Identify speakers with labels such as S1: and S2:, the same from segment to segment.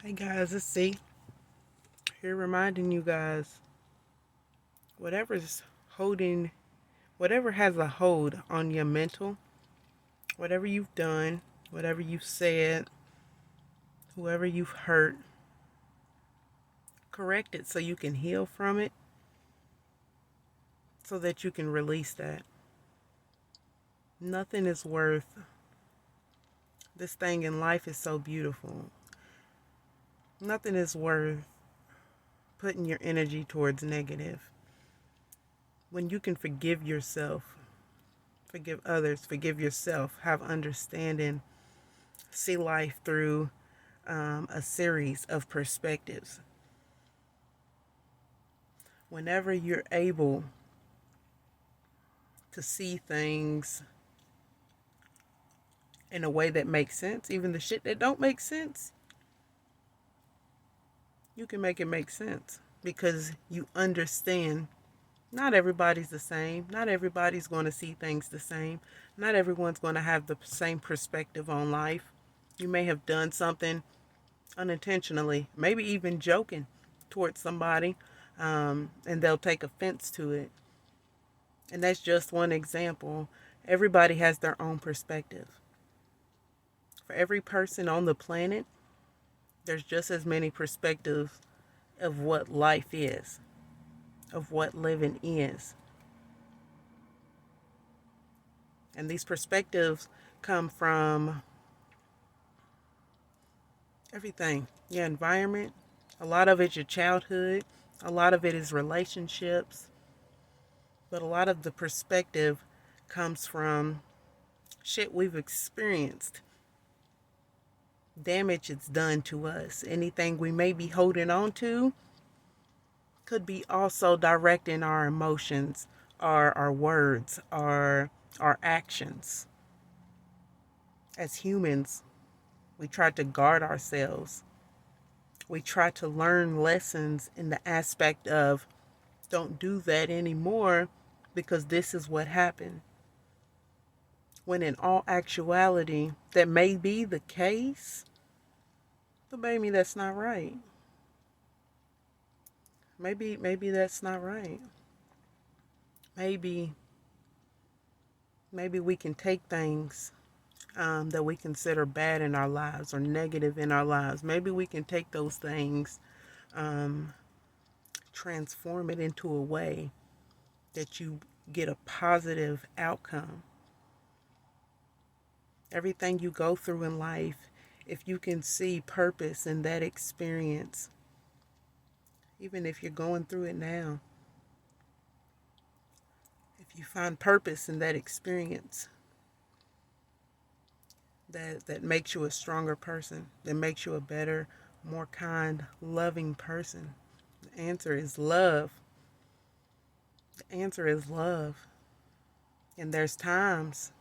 S1: Hey guys, it's C here reminding you guys whatever's holding, whatever has a hold on your mental, whatever you've done, whatever you've said, whoever you've hurt, correct it so you can heal from it, so that you can release that. Nothing is worth, this thing in life is so beautiful. Nothing is worth putting your energy towards negative. When you can forgive yourself, forgive others, forgive yourself, have understanding, see life through a series of perspectives. Whenever you're able to see things in a way that makes sense, even the shit that don't make sense, you can make it make sense because you understand not everybody's the same. Not everybody's going to see things the same. Not everyone's going to have the same perspective on life. You may have done something unintentionally, maybe even joking towards somebody, and they'll take offense to it. And that's just one example. Everybody has their own perspective. For every person on the planet, there's just as many perspectives of what life is, of what living is. And these perspectives come from everything. Your environment, a lot of it's your childhood, a lot of it is relationships, but a lot of the perspective comes from shit we've experienced, damage it's done to us. Anything we may be holding on to could be also directing our emotions, our words, our actions. As humans, we try to guard ourselves. We try to learn lessons in the aspect of don't do that anymore because this is what happened. When in all actuality, that may be the case, but maybe that's not right. Maybe that's not right. Maybe maybe we can take things that we consider bad in our lives or negative in our lives. Maybe we can take those things, um, transform it into a way that you get a positive outcome. Everything you go through in life, if you can see purpose in that experience, even if you're going through it now, if you find purpose in that experience, that makes you a stronger person, that makes you a better, more kind, loving person. The answer is love. The answer is love. And there's times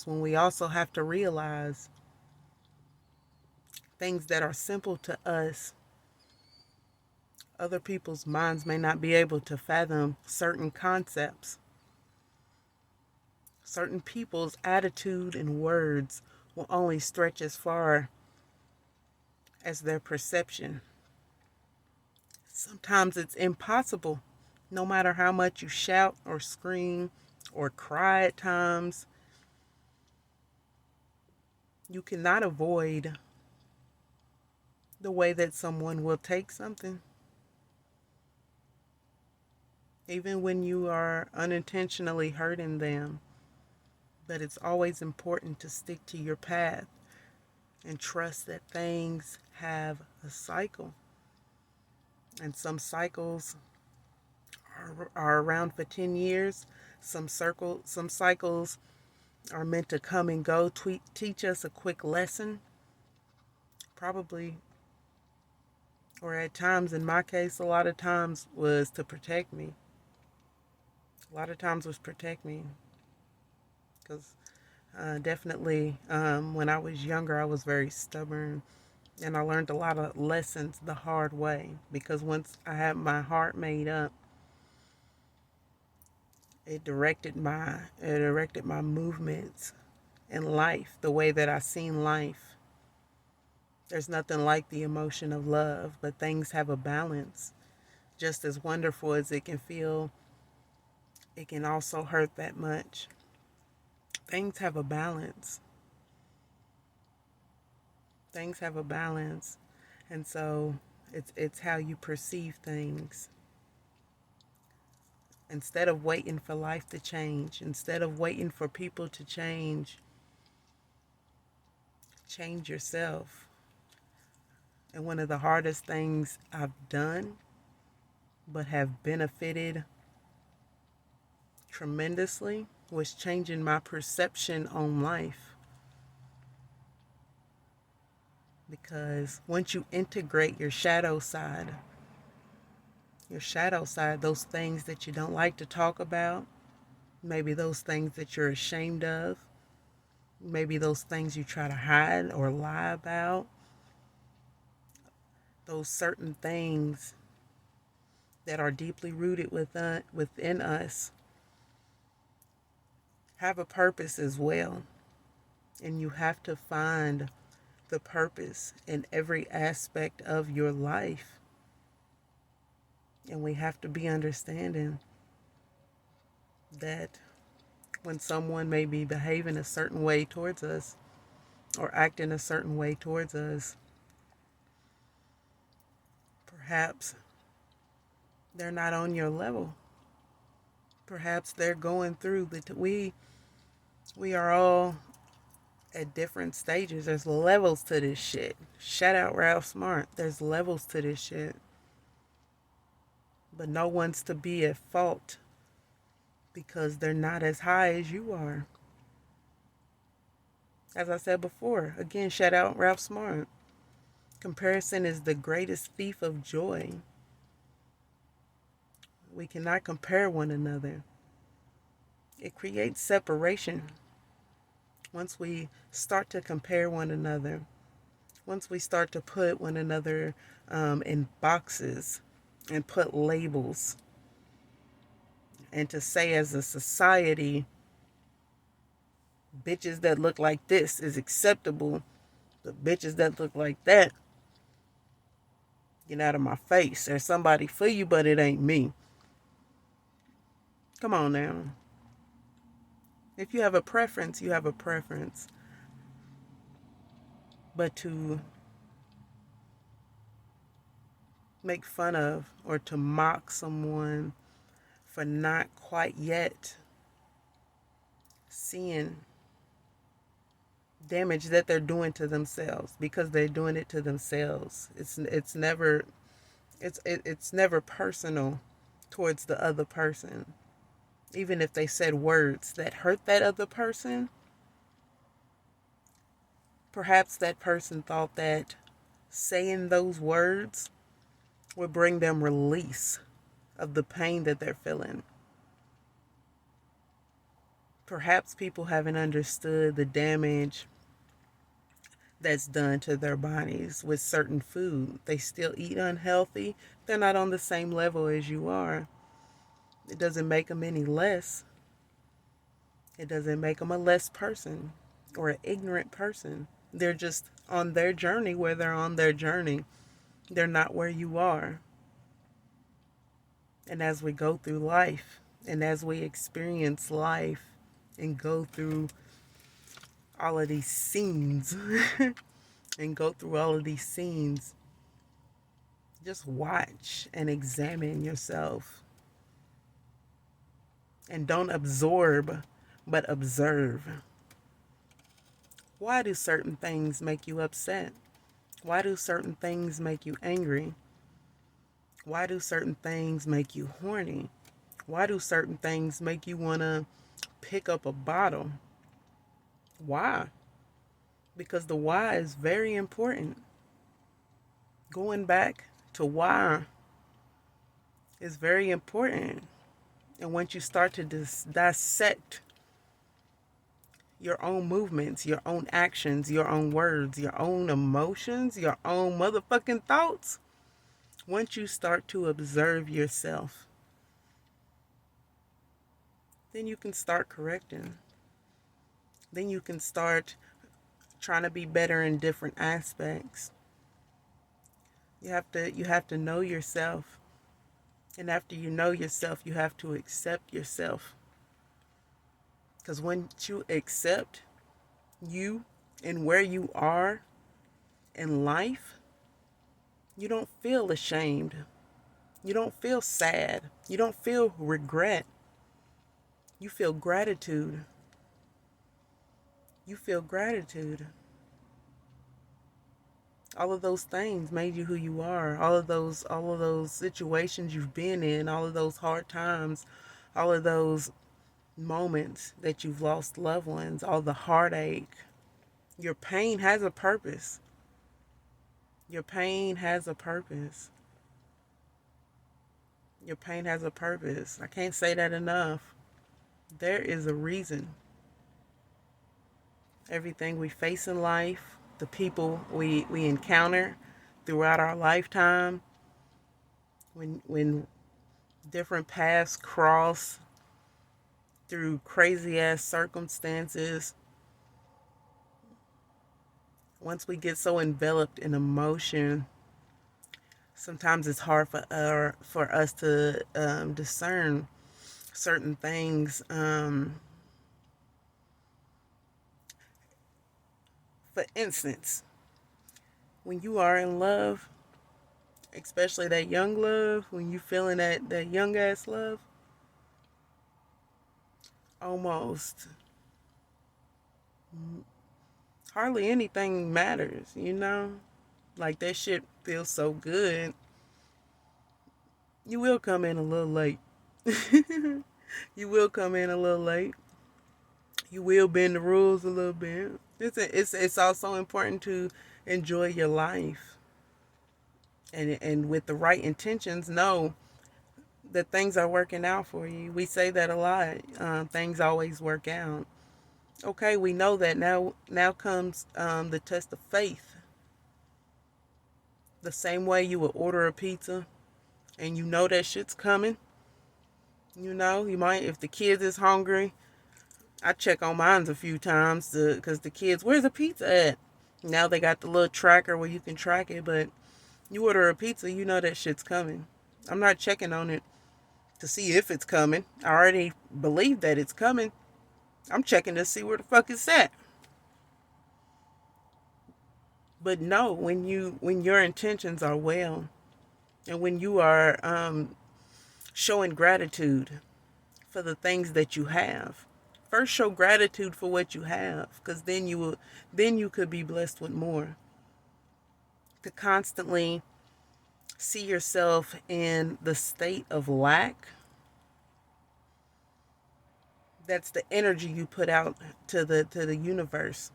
S1: when we also have to realize things that are simple to us, other people's minds may not be able to fathom certain concepts. Certain people's attitude and words will only stretch as far as their perception. Sometimes it's impossible, no matter how much you shout or scream or cry at times, you cannot avoid the way that someone will take something. Even when you are unintentionally hurting them. But it's always important to stick to your path and trust that things have a cycle. And some cycles are around for 10 years. Some cycles are meant to come and go, teach us a quick lesson, probably, or at times, in my case, a lot of times was to protect me. A lot of times was protect me because definitely when I was younger, I was very stubborn and I learned a lot of lessons the hard way because once I had my heart made up, it directed my movements in life, the way that I seen life. There's nothing like the emotion of love, but things have a balance. Just as wonderful as it can feel, it can also hurt that much. Things have a balance. Things have a balance. And so it's how you perceive things. Instead of waiting for life to change, instead of waiting for people to change yourself. And one of the hardest things I've done, but have benefited tremendously, was changing my perception on life. Because once you integrate your shadow side, those things that you don't like to talk about, maybe those things that you're ashamed of, maybe those things you try to hide or lie about, those certain things that are deeply rooted within us have a purpose as well. And you have to find the purpose in every aspect of your life. And we have to be understanding that when someone may be behaving a certain way towards us or acting a certain way towards us, perhaps they're not on your level. Perhaps they're going through we are all at different stages. There's levels to this shit. Shout out Ralph Smart. There's levels to this shit. But no one's to be at fault because they're not as high as you are. As I said before, again, shout out Ralph Smart. Comparison is the greatest thief of joy. We cannot compare one another. It creates separation. Once we start to compare one another, once we start to put one another in boxes and put labels, and to say as a society, bitches that look like this is acceptable, but bitches that look like that, get out of my face. There's somebody for you, but it ain't me. Come on now. If you have a preference, you have a preference. But to make fun of or to mock someone for not quite yet seeing damage that they're doing to themselves because they're doing it to themselves. It's never personal towards the other person. Even if they said words that hurt that other person, perhaps that person thought that saying those words would bring them release of the pain that they're feeling. Perhaps people haven't understood the damage that's done to their bodies with certain food. They still eat unhealthy. They're not on the same level as you are. It doesn't make them any less. It doesn't make them a less person or an ignorant person. They're just on their journey where they're on their journey. They're not where you are. And as we go through life, and as we experience life and go through all of these scenes, just watch and examine yourself. And don't absorb, but observe. Why do certain things make you upset? Why do certain things make you angry? Why do certain things make you horny? Why do certain things make you want to pick up a bottle? Why? Because the why is very important. Going back to why is very important. And once you start to dissect your own movements, your own actions, your own words, your own emotions, your own motherfucking thoughts, once you start to observe yourself, then you can start correcting. Then you can start trying to be better in different aspects. You have to know yourself. And after you know yourself, you have to accept yourself. Because when you accept you and where you are in life, you don't feel ashamed. You don't feel sad. You don't feel regret. You feel gratitude. You feel gratitude. All of those things made you who you are. All of those situations you've been in, all of those hard times, all of those moments that you've lost loved ones, all the heartache. Your pain has a purpose. Your pain has a purpose. Your pain has a purpose. I can't say that enough. There is a reason. Everything we face in life, the people we encounter throughout our lifetime, when different paths cross through crazy ass circumstances, once we get so enveloped in emotion, sometimes it's hard for us to discern certain things. For instance, when you are in love, especially that young love, when you feeling that young ass love, almost hardly anything matters. Like that shit feels so good. You will come in a little late. You will come in a little late. You will bend the rules a little bit. It's also important to enjoy your life, and with the right intentions, know that things are working out for you. We say that a lot. Things always work out. Okay, we know that now. Now comes the test of faith. The same way you would order a pizza, and you know that shit's coming. You might, if the kids is hungry, I check on mine a few times because the kids, where's the pizza at? Now they got the little tracker where you can track it, but you order a pizza, you know that shit's coming. I'm not checking on it to see if it's coming. I already believe that it's coming. I'm checking to see where the fuck it's at. But no, when your intentions are well, and when you are showing gratitude for the things that you have. First, show gratitude for what you have, because then you could be blessed with more. To constantly see yourself in the state of lack, that's the energy you put out to the universe.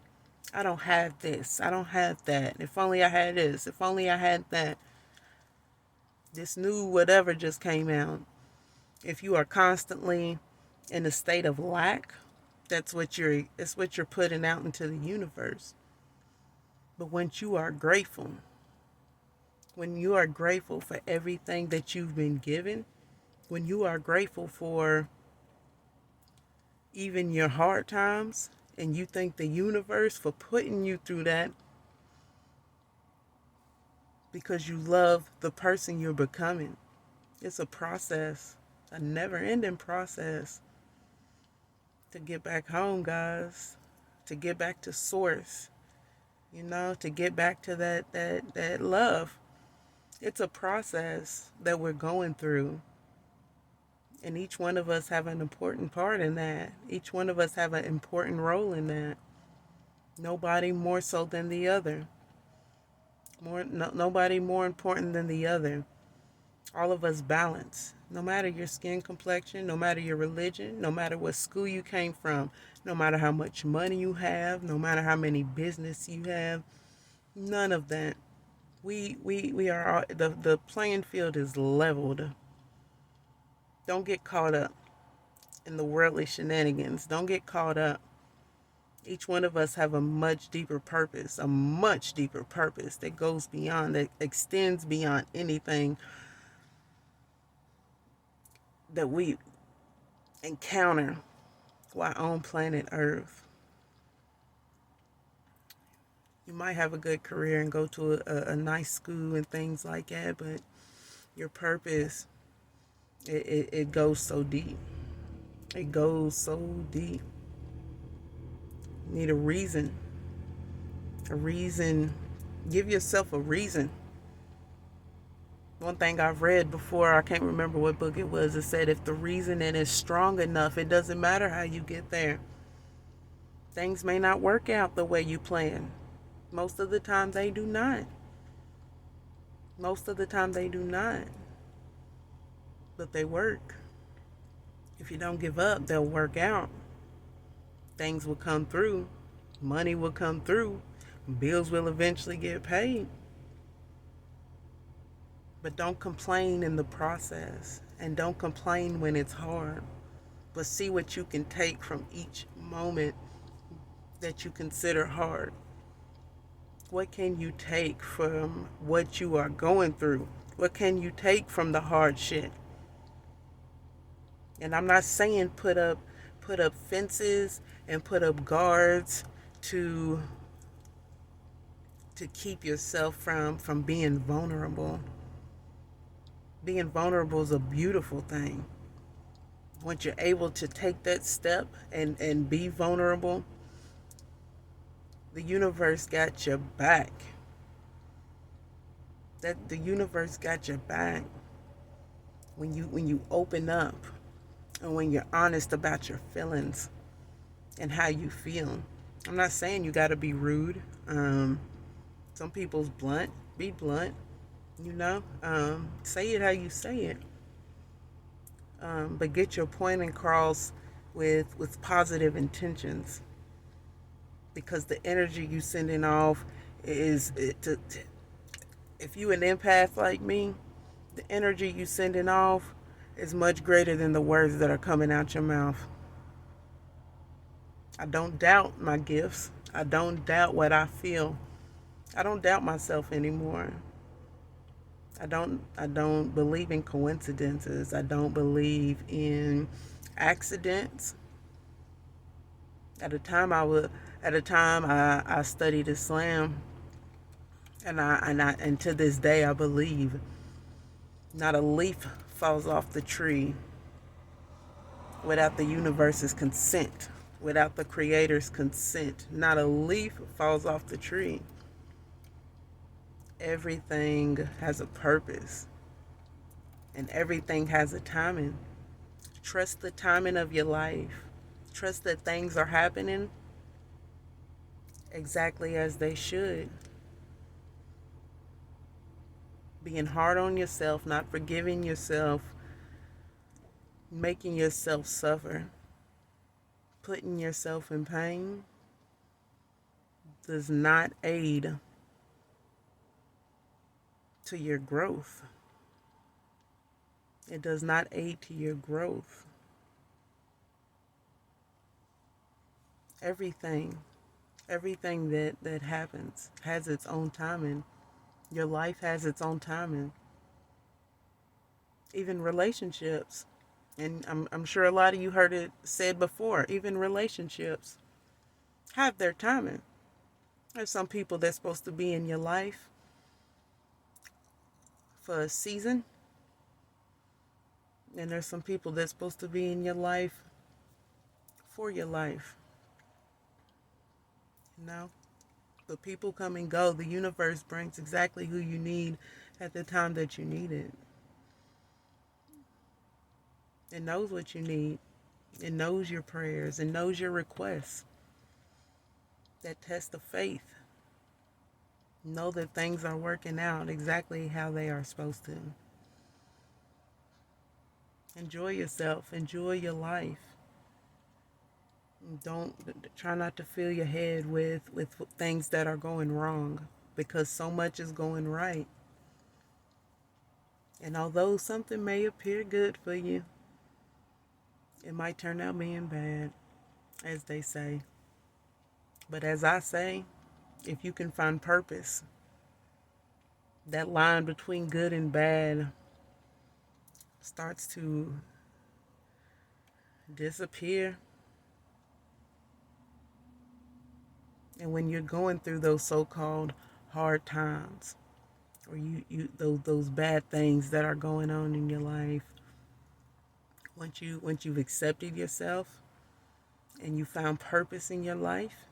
S1: I don't have this. I don't have that. If only I had this. If only I had that. This new whatever just came out. If you are constantly in a state of lack, it's what you're putting out into the universe. But when you are grateful for everything that you've been given, when you are grateful for even your hard times, and you thank the universe for putting you through that because you love the person you're becoming. It's a process, a never-ending process to get back home, guys, to get back to source, to get back to that love. It's a process that we're going through. And each one of us have an important part in that. Each one of us have an important role in that. Nobody more so than the other. Nobody more important than the other. All of us balance. No matter your skin complexion, no matter your religion, no matter what school you came from, no matter how much money you have, no matter how many business you have, none of that. We are all, the playing field is leveled. Don't get caught up in the worldly shenanigans. Don't get caught up. Each one of us have a much deeper purpose, that goes beyond, that extends beyond anything that we encounter while on planet Earth. You might have a good career and go to a nice school and things like that, but your purpose, it goes so deep. It goes so deep. You need a reason. A reason. Give yourself a reason. One thing I've read before, I can't remember what book it was, it said if the reasoning is strong enough, it doesn't matter how you get there. Things may not work out the way you plan. Most of the time they do not. Most of the time they do not. But they work. If you don't give up, they'll work out. Things will come through. Money will come through. Bills will eventually get paid. But don't complain in the process. And don't complain when it's hard. But see what you can take from each moment that you consider hard. What can you take from what you are going through? What can you take from the hard shit? And I'm not saying put up fences and put up guards to keep yourself from being vulnerable. Being vulnerable is a beautiful thing. Once you're able to take that step and be vulnerable, the universe got your back. That the universe got your back when you open up and when you're honest about your feelings and how you feel. I'm not saying you got to be rude. Some people's blunt. Be blunt. You know, say it how you say it. But get your point across with positive intentions. Because the energy you sending off is if you an empath like me, the energy you sending off is much greater than the words that are coming out your mouth. I don't doubt my gifts. I don't doubt what I feel. I don't doubt myself anymore. I don't believe in coincidences. I don't believe in accidents. At a time I studied Islam, and to this day I believe not a leaf falls off the tree without the universe's consent, without the creator's consent. Not a leaf falls off the tree. Everything has a purpose, and everything has a timing. Trust the timing of your life. Trust that things are happening exactly as they should. Being hard on yourself, not forgiving yourself, making yourself suffer, putting yourself in pain does not aid to your growth. It does not aid to your growth. Everything that happens has its own timing. Your life has its own timing. Even relationships. And I'm sure a lot of you heard it said before. Even relationships have their timing. There's some people that's supposed to be in your life for a season. And there's some people that's supposed to be in your life for your life. You know? But people come and go. The universe brings exactly who you need at the time that you need it. It knows what you need. It knows your prayers. It knows your requests. That test of faith. Know that things are working out exactly how they are supposed to. Enjoy yourself. Enjoy your life. Don't try not to fill your head with things that are going wrong, because so much is going right. And although something may appear good for you, it might turn out being bad, as they say. But as I say, if you can find purpose, that line between good and bad starts to disappear. And when you're going through those so-called hard times, or those bad things that are going on in your life, once you've accepted yourself and you found purpose in your life,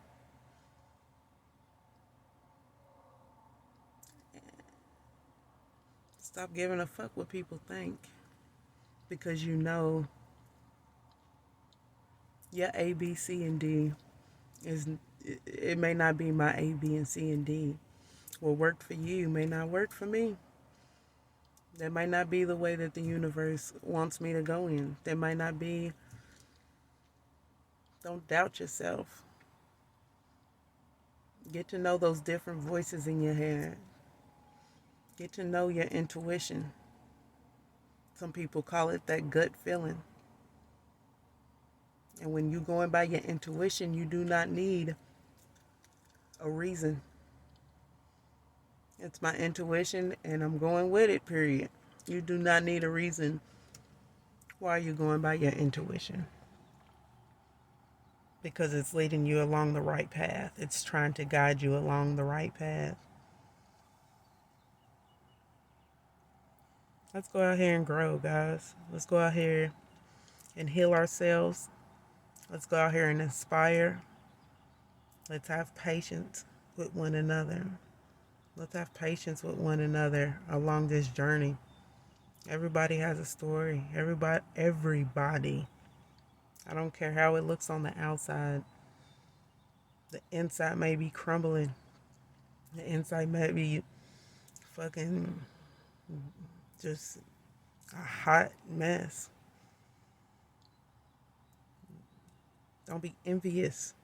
S1: stop giving a fuck what people think, because you know your A, B, C, and D is, it may not be my A, B, and C, and D. What worked for you may not work for me. That might not be the way that the universe wants me to go in. That might not be. Don't doubt yourself. Get to know those different voices in your head. Get to know your intuition. Some people call it that gut feeling. And when you're going by your intuition, you do not need a reason. It's my intuition and I'm going with it, period. You do not need a reason why you're going by your intuition. Because it's leading you along the right path. It's trying to guide you along the right path. Let's go out here and grow, guys. Let's go out here and heal ourselves. Let's go out here and inspire. Let's have patience with one another. Let's have patience with one another along this journey. Everybody has a story. Everybody. I don't care how it looks on the outside. The inside may be crumbling. The inside may be fucking just a hot mess. Don't be envious.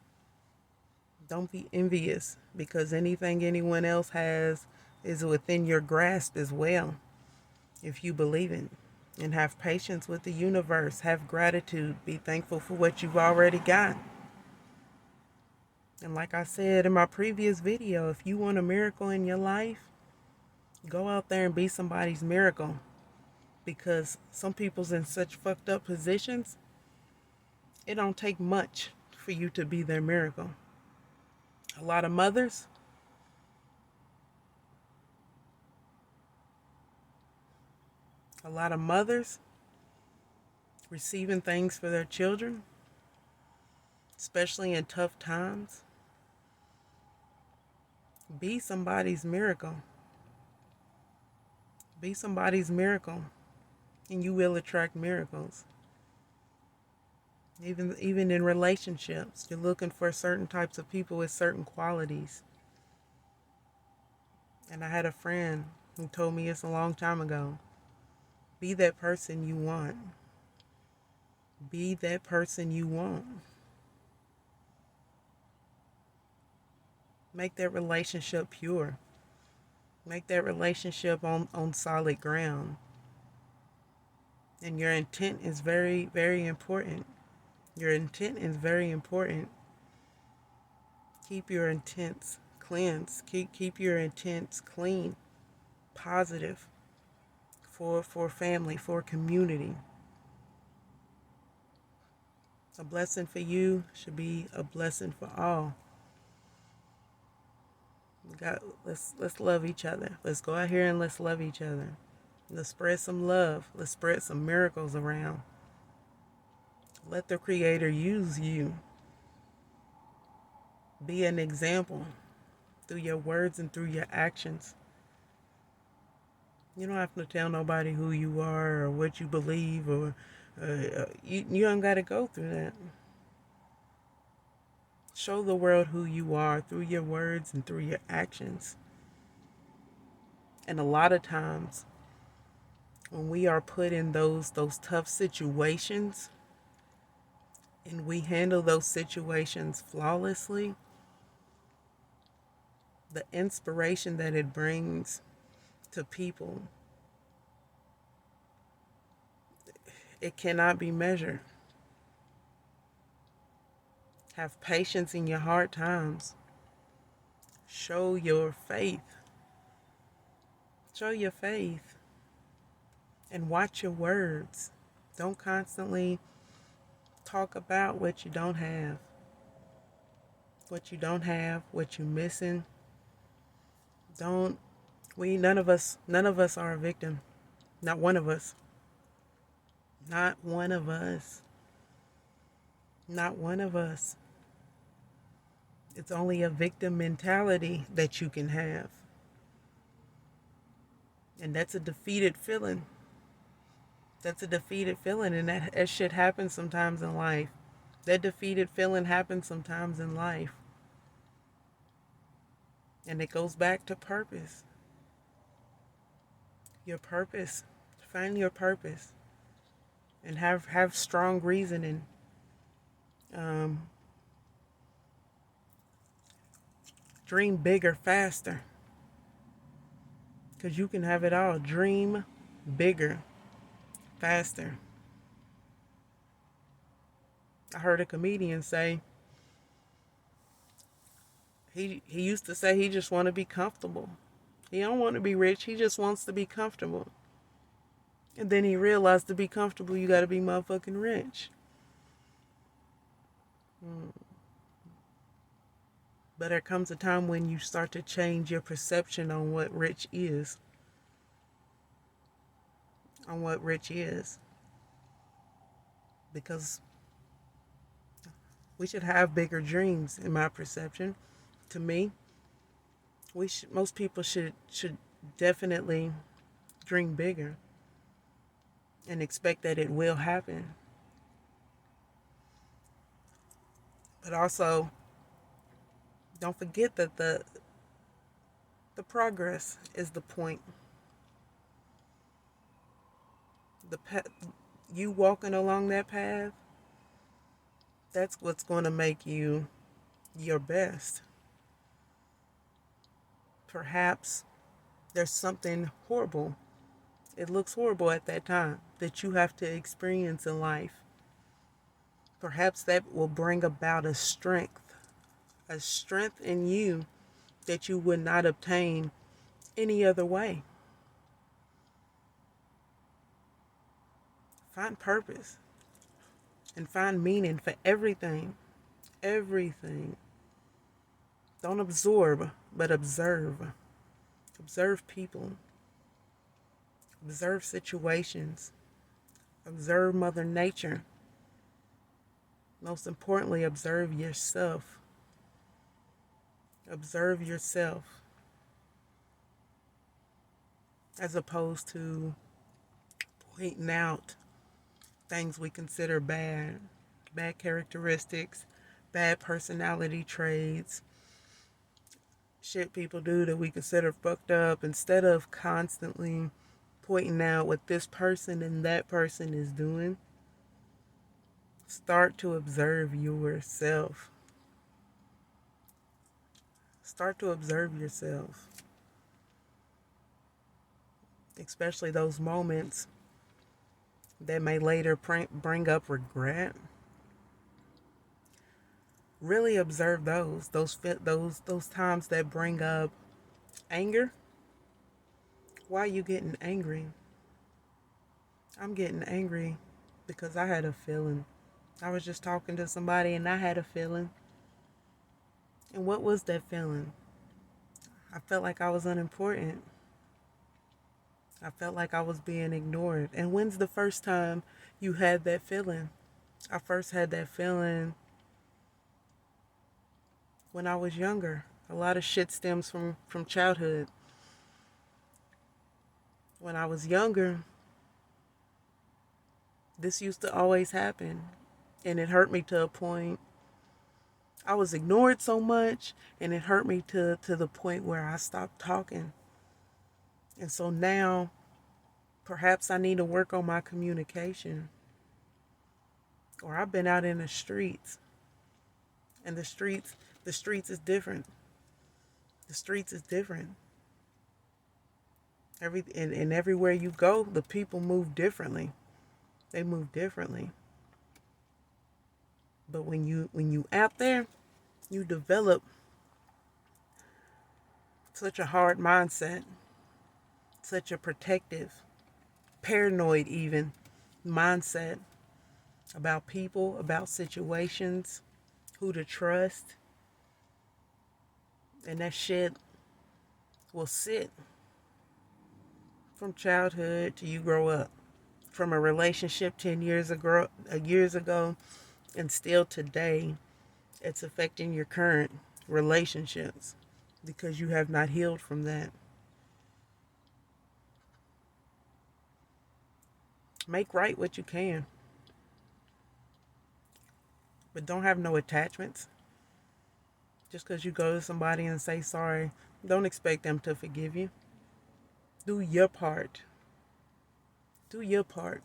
S1: Don't be envious, because anything anyone else has is within your grasp as well, if you believe it. And have patience with the universe. Have gratitude. Be thankful for what you've already got. And like I said in my previous video, if you want a miracle in your life, go out there and be somebody's miracle. Because some people's in such fucked up positions, it don't take much for you to be their miracle. A lot of mothers, receiving things for their children, especially in tough times. Be somebody's miracle. Be somebody's miracle, and you will attract miracles. Even in relationships, you're looking for certain types of people with certain qualities. And I had a friend who told me this a long time ago. Be that person you want. Be that person you want. Make that relationship pure. Make that relationship on solid ground. And your intent is very, very important. Your intent is very important. Keep your intents cleansed. Keep your intents clean, positive, for family, for community. A blessing for you should be a blessing for all. Let's love each other. Let's go out here and let's love each other. Let's spread some love. Let's spread some miracles around. Let the Creator use you. Be an example through your words and through your actions. You don't have to tell nobody who you are or what you believe, or you don't got to go through that. Show the world who you are through your words and through your actions. And a lot of times, when we are put in those tough situations, and we handle those situations flawlessly, the inspiration that it brings to people, it cannot be measured. Have patience in your hard times. Show your faith. Show your faith. And watch your words. Don't constantly talk about what you don't have. what you don't have, what you're missing. Don't none of us are a victim. Not one of us. Not one of us. Not one of us. It's only a victim mentality that you can have. And that's a defeated feeling. That's a defeated feeling, and that shit happens sometimes in life. That defeated feeling happens sometimes in life. And it goes back to purpose. Your purpose. Find your purpose. And have strong reasoning. Dream bigger, faster. Because you can have it all. Dream bigger, faster. I heard a comedian say, he used to say he just want to be comfortable. He don't want to be rich. He just wants to be comfortable. And then he realized to be comfortable, you got to be motherfucking rich. But there comes a time when you start to change your perception on what rich is. On what rich is. Because we should have bigger dreams, in my perception. To me, most people should definitely dream bigger and expect that it will happen. But also, don't forget that the progress is the point. You walking along that path, that's what's going to make you your best. Perhaps there's something horrible. It looks horrible at that time that you have to experience in life. Perhaps that will bring about a strength in you that you would not obtain any other way. Find purpose and find meaning for everything. Everything. Don't absorb, but observe. Observe people. Observe situations. Observe Mother Nature. Most importantly, observe yourself. Observe yourself. As opposed to pointing out things we consider bad characteristics, bad personality traits, shit people do that we consider fucked up, instead of constantly pointing out what this person and that person is doing. Start to observe yourself. Start to observe yourself. Especially those moments that may later bring up regret. Really observe those times that bring up anger. Why are you getting angry? I'm getting angry because I had a feeling. I was just talking to somebody and I had a feeling. And what was that feeling? I felt like I was unimportant. I felt like I was being ignored. And when's the first time you had that feeling? I first had that feeling when I was younger. A lot of shit stems from childhood. When I was younger, this used to always happen. And it hurt me to a point. I was ignored so much, and it hurt me to the point where I stopped talking. And so now, perhaps I need to work on my communication. Or I've been out in the streets. And the streets is different. The streets is different. And everywhere you go, the people move differently. They move differently. But when you out there, you develop such a hard mindset, such a protective, paranoid even mindset about people, about situations, who to trust, And that shit will sit from childhood to you grow up. From a relationship 10 years ago and still today, it's affecting your current relationships because you have not healed from that. Make right what you can, but don't have no attachments. Just because you go to somebody and say sorry, don't expect them to forgive you. Do your part. Do your part.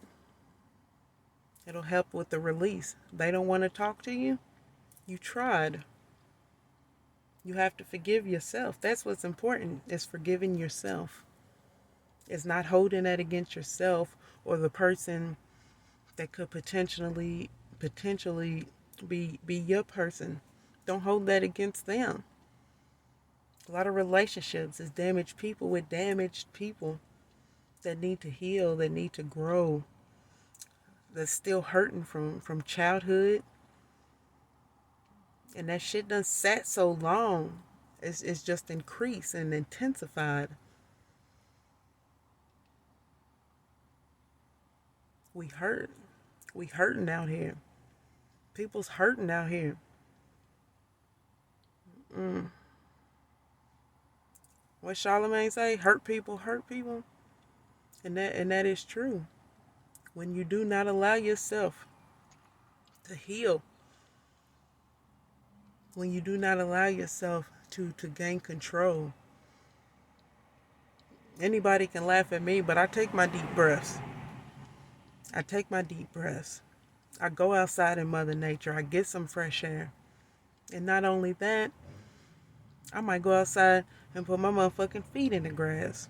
S1: It'll help with the release. They don't want to talk to you. You tried. You have to forgive yourself. That's what's important, is forgiving yourself. It's not holding that against yourself or the person that could potentially be your person. Don't hold that against them. A lot of relationships is damaged people with damaged people that need to heal, that need to grow, that's still hurting from childhood. And that shit done sat so long. It's just increased and intensified. We hurt. We hurting out here. People's hurting out here. Mm. What Charlemagne say? Hurt people hurt people. And that is true. When you do not allow yourself to heal, when you do not allow yourself to gain control. Anybody can laugh at me, but I take my deep breaths. I take my deep breaths. I go outside in Mother Nature. I get some fresh air. And not only that, I might go outside and put my motherfucking feet in the grass.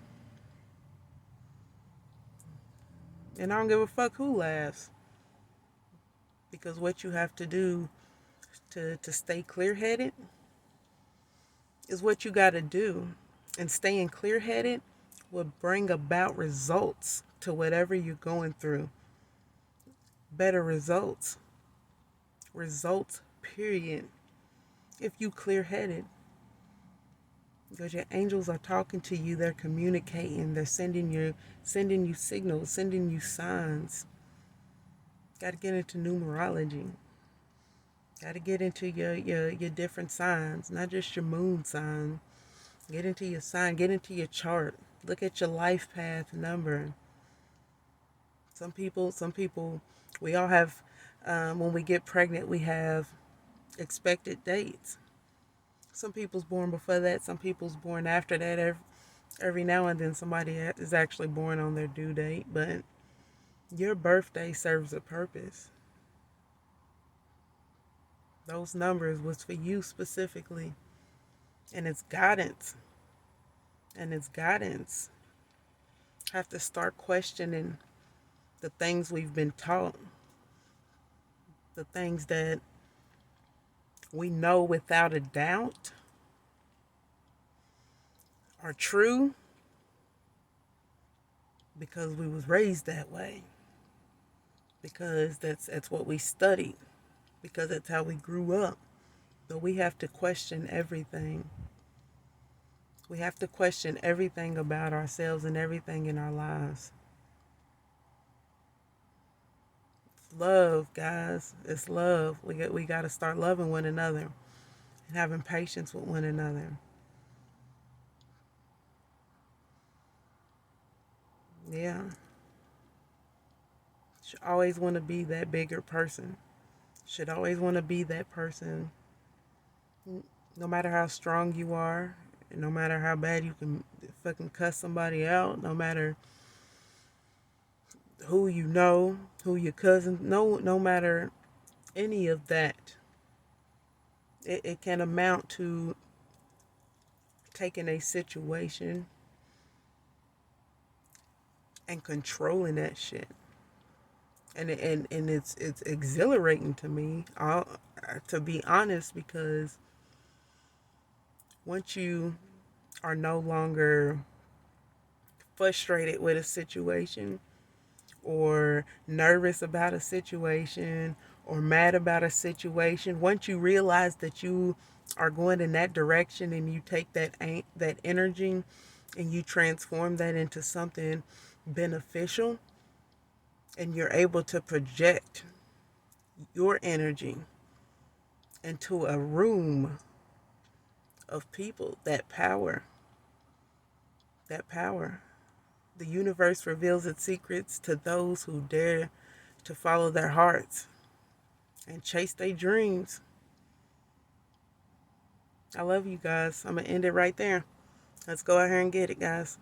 S1: And I don't give a fuck who laughs. Because what you have to do to stay clear-headed is what you got to do. And staying clear-headed will bring about results to whatever you're going through. Better results. Results, period. If you clear-headed. Because your angels are talking to you, they're communicating, they're sending you signals, sending you signs. Got to get into numerology. Got to get into your different signs, not just your moon sign. Get into your sign, get into your chart. Look at your life path number. Some people, we all have, when we get pregnant, we have expected dates. Some people's born before that, some people's born after that. Every now and then somebody is actually born on their due date, but your birthday serves a purpose. Those numbers was for you specifically. And it's guidance. And it's guidance. Have to start questioning the things we've been taught. The things that we know without a doubt are true because we was raised that way. Because that's what we studied. Because that's how we grew up. But we have to question everything. We have to question everything about ourselves and everything in our lives. It's love, guys. It's love. We got to start loving one another and having patience with one another. Yeah. Should always want to be that bigger person. Should always want to be that person. No matter how strong you are, no matter how bad you can fucking cuss somebody out, no matter who you know, who your cousin, no matter any of that, it can amount to taking a situation and controlling that shit. And it's exhilarating to me, to be honest, because once you are no longer frustrated with a situation or nervous about a situation or mad about a situation, once you realize that you are going in that direction, and you take that energy and you transform that into something beneficial, and you're able to project your energy into a room of people, that power. The universe reveals its secrets to those who dare to follow their hearts and chase their dreams. I love you guys. I'm going to end it right there. Let's go out here and get it, guys.